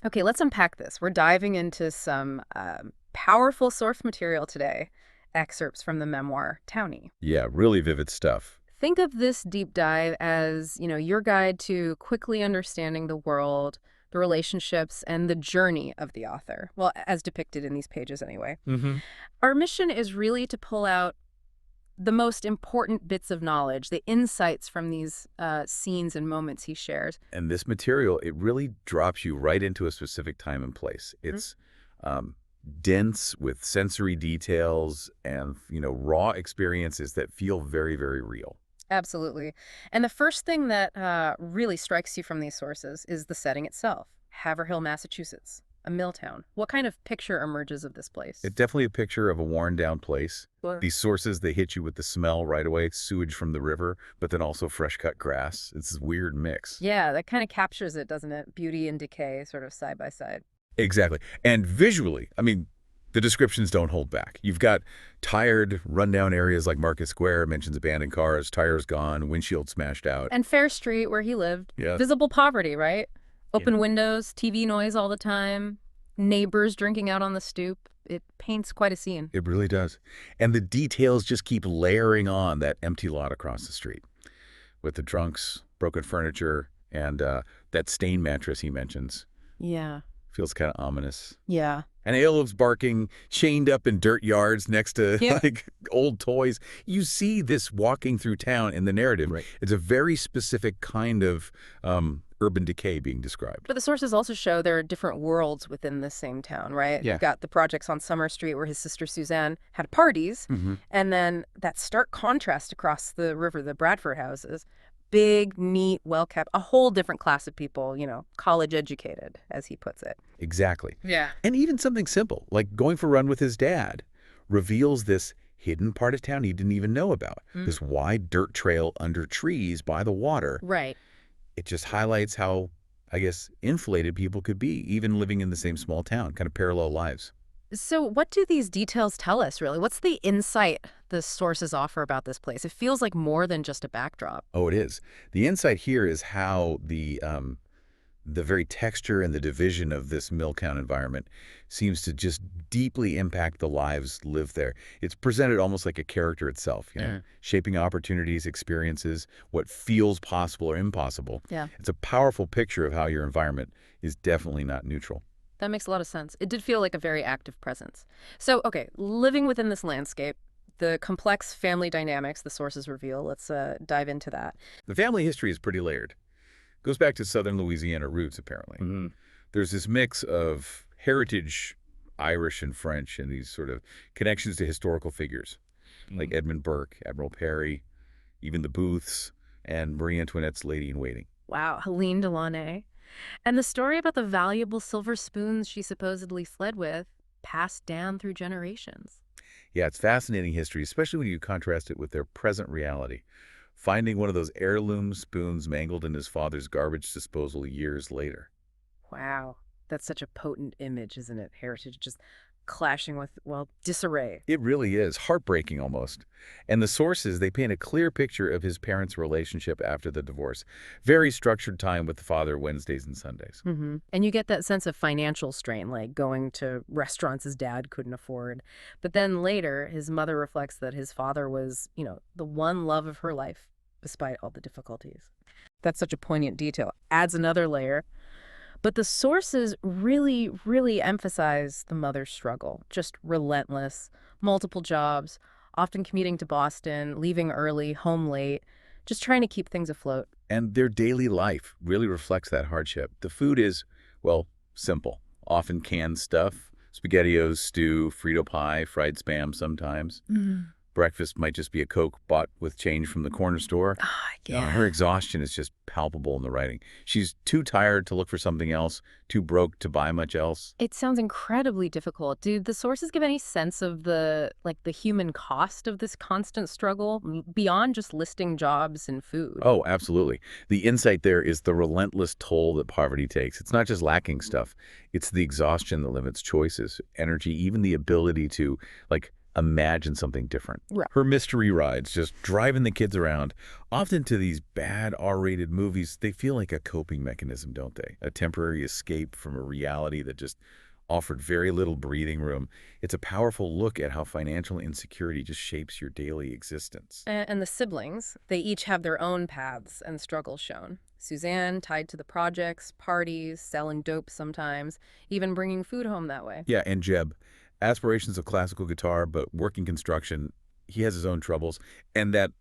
Okay, let's unpack this. We're diving into some powerful source material today, excerpts from the memoir, Townie. Yeah, really vivid stuff. Think of this deep dive as, your guide to quickly understanding the world, the relationships, and the journey of the author. Well, as depicted in these pages anyway. hmm Our mission is really to pull out the most important bits of knowledge, the insights from these scenes and moments he shares. And this material, it really drops you right into a specific time and place. Mhm. It's um, dense with sensory details and, raw experiences that feel very, very real. Absolutely. And the first thing that really strikes you from these sources is the setting itself. Haverhill, Massachusetts, a mill town. What kind of picture emerges of this place? It's definitely a picture of a worn-down place. Sure. These sources, they hit you with the smell right away, sewage from the river, but then also fresh-cut grass. It's this weird mix. Yeah, that kind of captures it, doesn't it? Beauty and decay, sort of side by side. Exactly. And visually, I mean, the descriptions don't hold back. You've got tired, rundown areas like Market Square, mentions abandoned cars, tires gone, windshield smashed out. And Fair Street, where he lived. Yeah. Visible poverty, right? Yeah. Open windows, TV noise all the time, neighbors drinking out on the stoop. It paints quite a scene. It really does. And the details just keep layering on that empty lot across the street with the drunks, broken furniture, and that stained mattress he mentions. Yeah. Feels kind of ominous. Yeah. And Aelof's barking, chained up in dirt yards next to Yeah. like old toys. You see this walking through town in the narrative. Right. It's a very specific kind of urban decay being described. But the sources also show there are different worlds within the same town, right? Yeah. You've got the projects on Summer Street where his sister Suzanne had parties, and then that stark contrast across the river, the Bradford houses. Big, neat, well-kept, a whole different class of people, college educated, as he puts it. Exactly. Yeah. And even something simple, like going for a run with his dad, reveals this hidden part of town he didn't even know about. This wide dirt trail under trees by the water. Right. It just highlights how, I guess, inflated people could be, even living in the same small town, kind of parallel lives. So what do these details tell us, really? What's the insight the sources offer about this place? It feels like more than just a backdrop. Oh, it is. The insight here is how the very texture and the division of this mill town environment seems to just deeply impact the lives lived there. It's presented almost like a character itself, shaping opportunities, experiences, what feels possible or impossible. Yeah. It's a powerful picture of how your environment is definitely not neutral. That makes a lot of sense. It did feel like a very active presence. So, okay, living within this landscape, the complex family dynamics the sources reveal, let's dive into that. The family history is pretty layered. Goes back to southern Louisiana roots, apparently. There's this mix of heritage, Irish and French, and these sort of connections to historical figures, like Edmund Burke, Admiral Perry, even the Booths, and Marie Antoinette's lady-in-waiting. Wow, Helene Delaunay. And the story about the valuable silver spoons she supposedly fled with, passed down through generations. Yeah, it's fascinating history, especially when you contrast it with their present reality. Finding one of those heirloom spoons mangled in his father's garbage disposal years later. Wow, that's such a potent image, isn't it? Heritage just clashing with, well, disarray. It really is, heartbreaking almost. And the sources, they paint a clear picture of his parents' relationship after the divorce. Very structured time with the father Wednesdays and Sundays. And you get that sense of financial strain, like going to restaurants his dad couldn't afford. But then later, his mother reflects that his father was, the one love of her life, despite all the difficulties. That's such a poignant detail. Adds another layer. But the sources really, really emphasize the mother's struggle. Just relentless, multiple jobs, often commuting to Boston, leaving early, home late, just trying to keep things afloat. And their daily life really reflects that hardship. The food is, well, simple. Often canned stuff, SpaghettiOs, stew, Frito pie, fried Spam sometimes. Breakfast might just be a Coke bought with change from the corner store. Her exhaustion is just palpable in the writing. She's too tired to look for something else, too broke to buy much else. It sounds incredibly difficult. Do the sources give any sense of the human cost of this constant struggle beyond just listing jobs and food? Oh, absolutely. The insight there is the relentless toll that poverty takes. It's not just lacking stuff. It's the exhaustion that limits choices, energy, even the ability to, imagine something different. Right. Her mystery rides, just driving the kids around, often to these bad R-rated movies, they feel like a coping mechanism, don't they? A temporary escape from a reality that just offered very little breathing room. It's a powerful look at how financial insecurity just shapes your daily existence. And the siblings, they each have their own paths and struggles shown. Suzanne tied to the projects, parties, selling dope sometimes, even bringing food home that way. Yeah, and Jeb, aspirations of classical guitar, but working construction, he has his own troubles. And that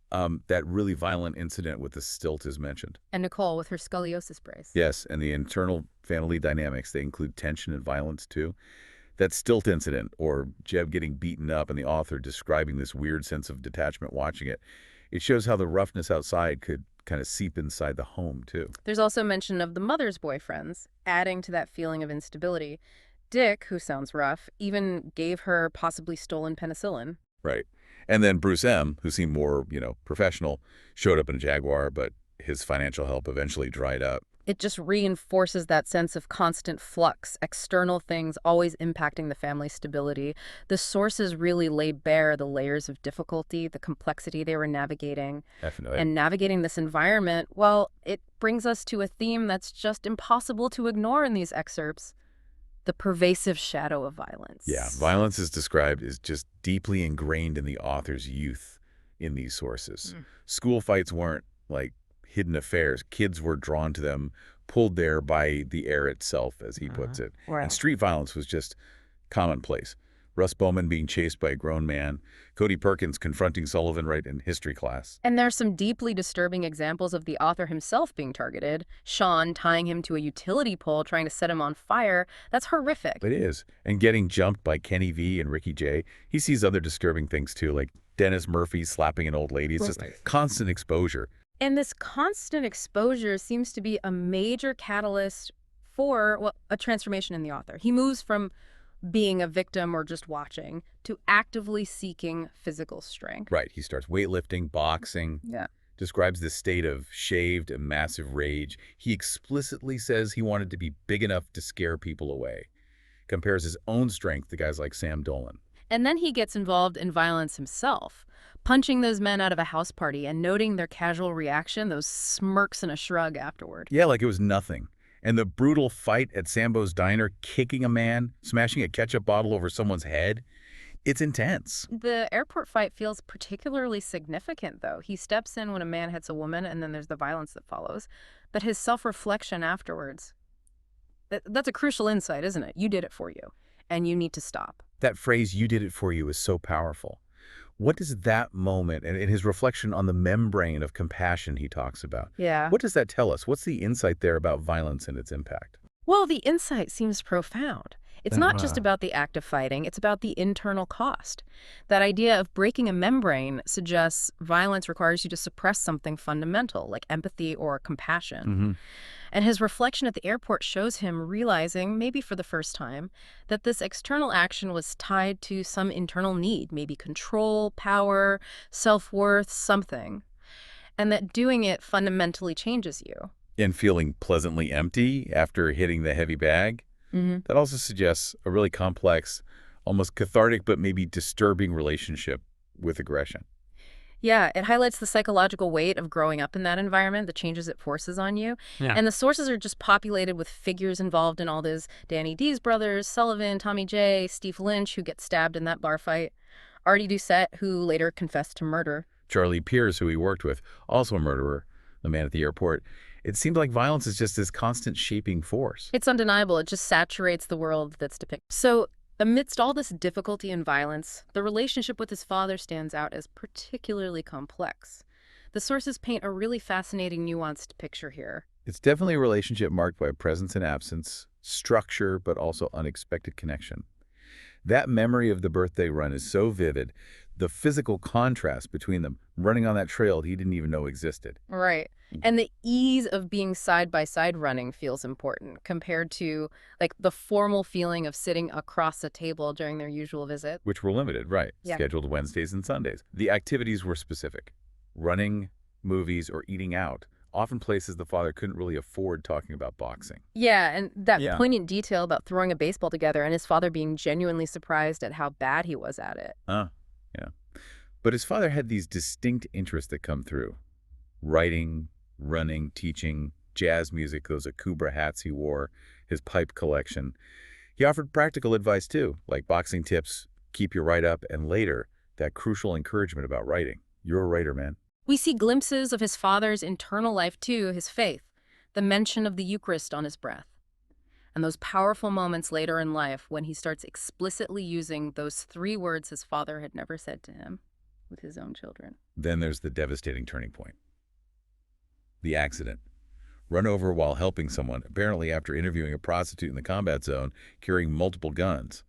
really violent incident with the stilt is mentioned. And Nicole with her scoliosis brace. Yes, and the internal family dynamics, they include tension and violence too. That stilt incident, or Jeb getting beaten up and the author describing this weird sense of detachment watching it, it shows how the roughness outside could kind of seep inside the home too. There's also mention of the mother's boyfriends, adding to that feeling of instability. Dick, who sounds rough, even gave her possibly stolen penicillin. Right. And then Bruce M., who seemed more, professional, showed up in a Jaguar, but his financial help eventually dried up. It just reinforces that sense of constant flux, external things always impacting the family stability. The sources really lay bare the layers of difficulty, the complexity they were navigating. Definitely. And navigating this environment, well, it brings us to a theme that's just impossible to ignore in these excerpts. The pervasive shadow of violence. Yeah, violence is described as just deeply ingrained in the author's youth in these sources. School fights weren't like hidden affairs. Kids were drawn to them, pulled there by the air itself, as he puts it. Wow. And street violence was just commonplace. Russ Bowman being chased by a grown man, Cody Perkins confronting Sullivan right in history class. And there's some deeply disturbing examples of the author himself being targeted. Sean tying him to a utility pole, trying to set him on fire. That's horrific. It is. And getting jumped by Kenny V and Ricky J. He sees other disturbing things too, like Dennis Murphy slapping an old lady. It's just constant exposure. And this constant exposure seems to be a major catalyst for, well, a transformation in the author. He moves from being a victim or just watching to actively seeking physical strength. Right. He starts weightlifting, boxing. Yeah. Describes this state of shaved and massive rage. He explicitly says he wanted to be big enough to scare people away. Compares his own strength to guys like Sam Dolan. And then he gets involved in violence himself, punching those men out of a house party and noting their casual reaction, those smirks and a shrug afterward. Yeah, like it was nothing. And the brutal fight at Sambo's Diner, kicking a man, smashing a ketchup bottle over someone's head, it's intense. The airport fight feels particularly significant, though. He steps in when a man hits a woman, and then there's the violence that follows. But his self-reflection afterwards, that's a crucial insight, isn't it? You did it for you, and you need to stop. That phrase, "you did it for you," is so powerful. What does that moment, and in his reflection on the membrane of compassion he talks about, Yeah. what does that tell us? What's the insight there about violence and its impact? Well, the insight seems profound. It's not just about the act of fighting, it's about the internal cost. That idea of breaking a membrane suggests violence requires you to suppress something fundamental, like empathy or compassion. And his reflection at the airport shows him realizing, maybe for the first time, that this external action was tied to some internal need, maybe control, power, self-worth, something. And that doing it fundamentally changes you. And feeling pleasantly empty after hitting the heavy bag? That also suggests a really complex, almost cathartic, but maybe disturbing relationship with aggression. Yeah, it highlights the psychological weight of growing up in that environment, the changes it forces on you. Yeah. And the sources are just populated with figures involved in all this. Danny D's brothers, Sullivan, Tommy J, Steve Lynch, who gets stabbed in that bar fight, Artie Doucette, who later confessed to murder. Charlie Pierce, who he worked with, also a murderer, the man at the airport. It seemed like violence is just this constant shaping force. It's undeniable. It just saturates the world that's depicted. So amidst all this difficulty and violence, the relationship with his father stands out as particularly complex. The sources paint a really fascinating, nuanced picture here. It's definitely a relationship marked by presence and absence, structure, but also unexpected connection. That memory of the birthday run is so vivid, the physical contrast between them, running on that trail he didn't even know existed. Right. And the ease of being side-by-side running feels important compared to, like, the formal feeling of sitting across a table during their usual visit. Which were limited, right? Yeah. Scheduled Wednesdays and Sundays. The activities were specific. Running, movies, or eating out. Often places the father couldn't really afford talking about boxing. Yeah, and that Yeah. poignant detail about throwing a baseball together and his father being genuinely surprised at how bad he was at it. Yeah. But his father had these distinct interests that come through. Writing, running, teaching, jazz music, those Akubra hats he wore, his pipe collection. He offered practical advice too, like boxing tips, keep your write up, and later, that crucial encouragement about writing. You're a writer, man. We see glimpses of his father's internal life too, his faith, the mention of the Eucharist on his breath, and those powerful moments later in life when he starts explicitly using those three words his father had never said to him with his own children. Then there's the devastating turning point. The accident. Run over while helping someone, apparently after interviewing a prostitute in the combat zone, carrying multiple guns.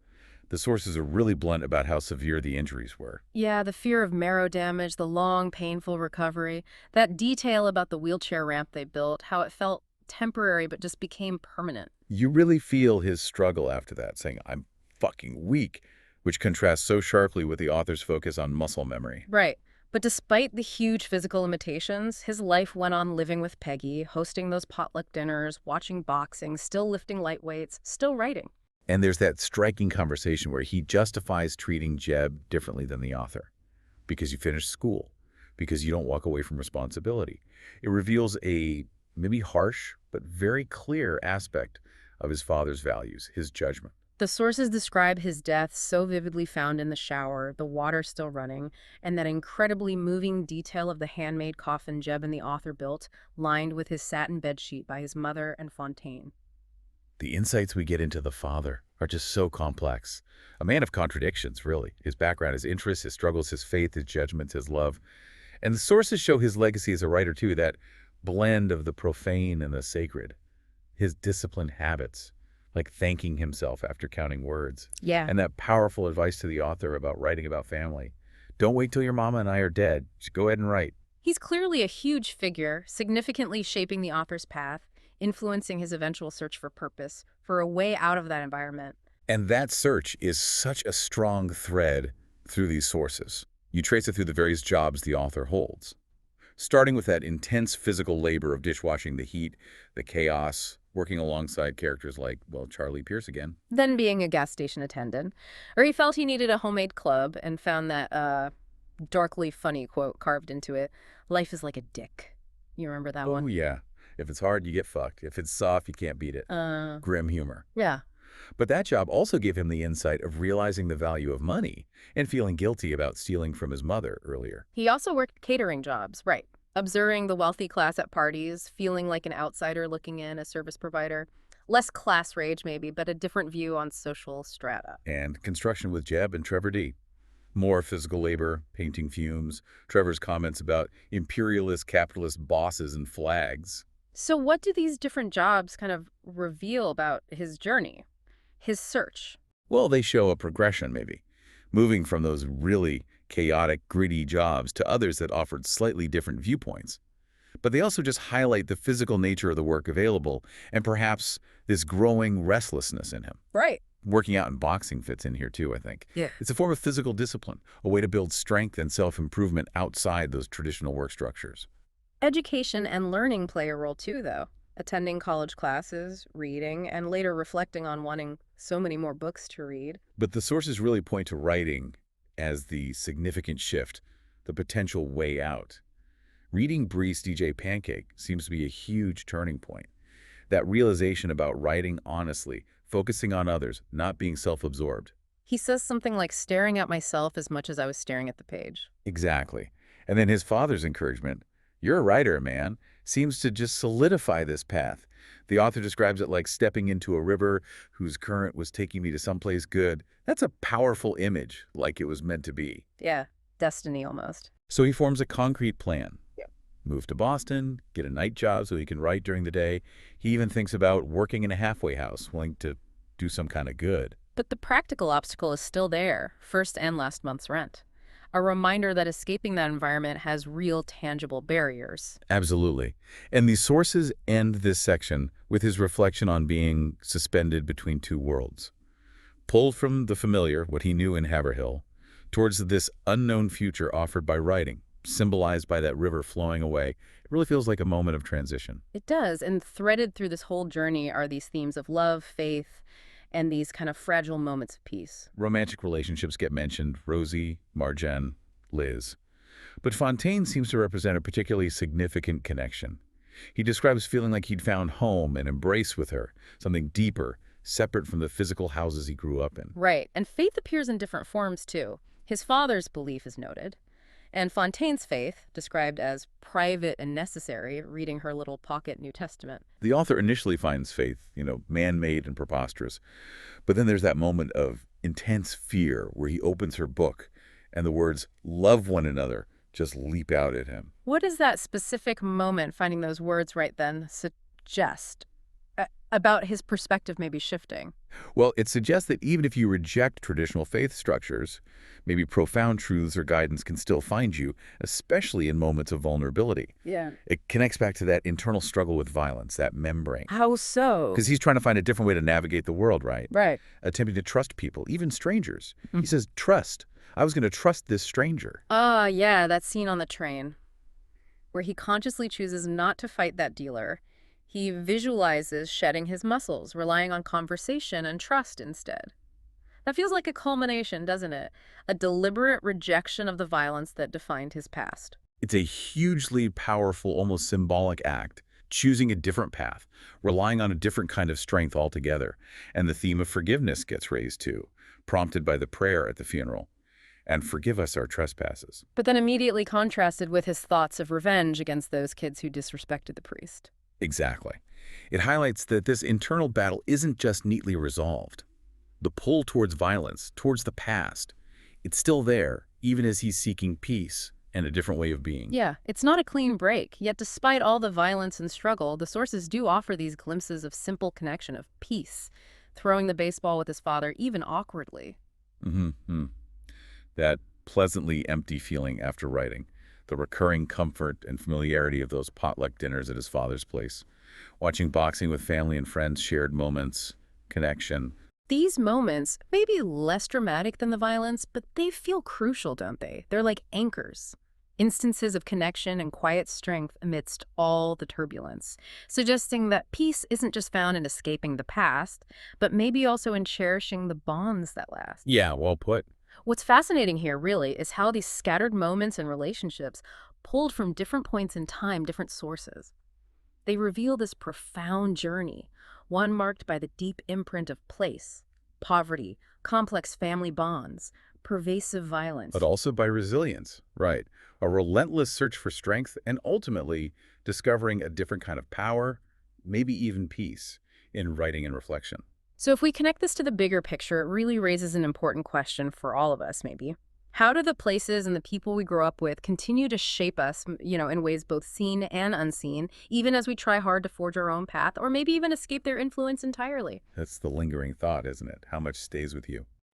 The sources are really blunt about how severe the injuries were. Yeah, the fear of marrow damage, the long, painful recovery, that detail about the wheelchair ramp they built, how it felt temporary but just became permanent. You really feel his struggle after that, saying, I'm fucking weak, which contrasts so sharply with the author's focus on muscle memory. Right. But despite the huge physical limitations, his life went on living with Peggy, hosting those potluck dinners, watching boxing, still lifting light weights, still writing. And there's that striking conversation where he justifies treating Jeb differently than the author. Because you finished school. Because you don't walk away from responsibility. It reveals a maybe harsh, but very clear aspect of his father's values, his judgment. The sources describe his death so vividly found in the shower, the water still running, and that incredibly moving detail of the handmade coffin Jeb and the author built, lined with his satin bedsheet by his mother and Fontaine. The insights we get into the father are just so complex. A man of contradictions, really. His background, his interests, his struggles, his faith, his judgments, his love. And the sources show his legacy as a writer, too, that blend of the profane and the sacred. His disciplined habits, like thanking himself after counting words. Yeah. And that powerful advice to the author about writing about family. Don't wait till your mama and I are dead. Just go ahead and write. He's clearly a huge figure, significantly shaping the author's path, influencing his eventual search for purpose, for a way out of that environment. And that search is such a strong thread through these sources. You trace it through the various jobs the author holds. Starting with that intense physical labor of dishwashing the heat, the chaos, working alongside characters like, well, Charlie Pierce again. Then being a gas station attendant, or he felt he needed a homemade club and found that darkly funny quote carved into it, life is like a dick. You remember that one? Oh, yeah. If it's hard, you get fucked. If it's soft, you can't beat it. Grim humor. Yeah. But that job also gave him the insight of realizing the value of money and feeling guilty about stealing from his mother earlier. He also worked catering jobs, right. Observing the wealthy class at parties, feeling like an outsider looking in, a service provider. Less class rage maybe, but a different view on social strata. And construction with Jeb and Trevor D. More physical labor, painting fumes, Trevor's comments about imperialist capitalist bosses and flags. So what do these different jobs kind of reveal about his journey, his search? Well, they show a progression, maybe. Moving from those really chaotic, gritty jobs to others that offered slightly different viewpoints. But they also just highlight the physical nature of the work available and perhaps this growing restlessness in him. Right. Working out and boxing fits in here too, I think. Yeah. It's a form of physical discipline, a way to build strength and self-improvement outside those traditional work structures. Education and learning play a role too, though. Attending college classes, reading, and later reflecting on wanting so many more books to read. But the sources really point to writing as the significant shift, the potential way out. Reading Bree's DJ Pancake seems to be a huge turning point. That realization about writing honestly, focusing on others, not being self-absorbed. He says something like staring at myself as much as I was staring at the page. Exactly. And then his father's encouragement, you're a writer, man, seems to just solidify this path. The author describes it like stepping into a river whose current was taking me to someplace good. That's a powerful image, like it was meant to be. Yeah, destiny almost. So he forms a concrete plan. Yeah. Move to Boston, get a night job so he can write during the day. He even thinks about working in a halfway house, willing to do some kind of good. But the practical obstacle is still there, first and last month's rent. A reminder that escaping that environment has real, tangible barriers. Absolutely. And the sources end this section with his reflection on being suspended between two worlds. Pulled from the familiar, what he knew in Haverhill, towards this unknown future offered by writing, symbolized by that river flowing away. It really feels like a moment of transition. It does, and threaded through this whole journey are these themes of love, faith, and these kind of fragile moments of peace. Romantic relationships get mentioned, Rosie, Marjane, Liz. But Fontaine seems to represent a particularly significant connection. He describes feeling like he'd found home and embrace with her, something deeper, separate from the physical houses he grew up in. Right, and faith appears in different forms too. His father's belief is noted, and Fontaine's faith, described as private and necessary, reading her little pocket New Testament. The author initially finds faith, man-made and preposterous. But then there's that moment of intense fear where he opens her book and the words, "love one another," just leap out at him. What does that specific moment, finding those words right then, suggest about his perspective maybe shifting? Well, it suggests that even if you reject traditional faith structures, maybe profound truths or guidance can still find you, especially in moments of vulnerability. Yeah. It connects back to that internal struggle with violence, that membrane. How so? Because he's trying to find a different way to navigate the world, right? Right. Attempting to trust people, even strangers. He says, trust. I was going to trust this stranger. Ah, yeah, that scene on the train where he consciously chooses not to fight that dealer. He visualizes shedding his muscles, relying on conversation and trust instead. That feels like a culmination, doesn't it? A deliberate rejection of the violence that defined his past. It's a hugely powerful, almost symbolic act, choosing a different path, relying on a different kind of strength altogether. And the theme of forgiveness gets raised too, prompted by the prayer at the funeral. And forgive us our trespasses. But then immediately contrasted with his thoughts of revenge against those kids who disrespected the priest. Exactly. It highlights that this internal battle isn't just neatly resolved. The pull towards violence, towards the past, it's still there, even as he's seeking peace and a different way of being. Yeah, it's not a clean break, yet despite all the violence and struggle, the sources do offer these glimpses of simple connection, of peace, throwing the baseball with his father, even awkwardly. Mm-hmm. That pleasantly empty feeling after writing, the recurring comfort and familiarity of those potluck dinners at his father's place, watching boxing with family and friends, shared moments, connection. These moments may be less dramatic than the violence, but they feel crucial, don't they? They're like anchors, instances of connection and quiet strength amidst all the turbulence, suggesting that peace isn't just found in escaping the past, but maybe also in cherishing the bonds that last. Yeah, well put. What's fascinating here, really, is how these scattered moments and relationships, pulled from different points in time, different sources, they reveal this profound journey, one marked by the deep imprint of place, poverty, complex family bonds, pervasive violence. But also by resilience, right? A relentless search for strength and ultimately discovering a different kind of power, maybe even peace, in writing and reflection. So if we connect this to the bigger picture, it really raises an important question for all of us, maybe. How do the places and the people we grow up with continue to shape us, in ways both seen and unseen, even as we try hard to forge our own path, or maybe even escape their influence entirely? That's the lingering thought, isn't it? How much stays with you?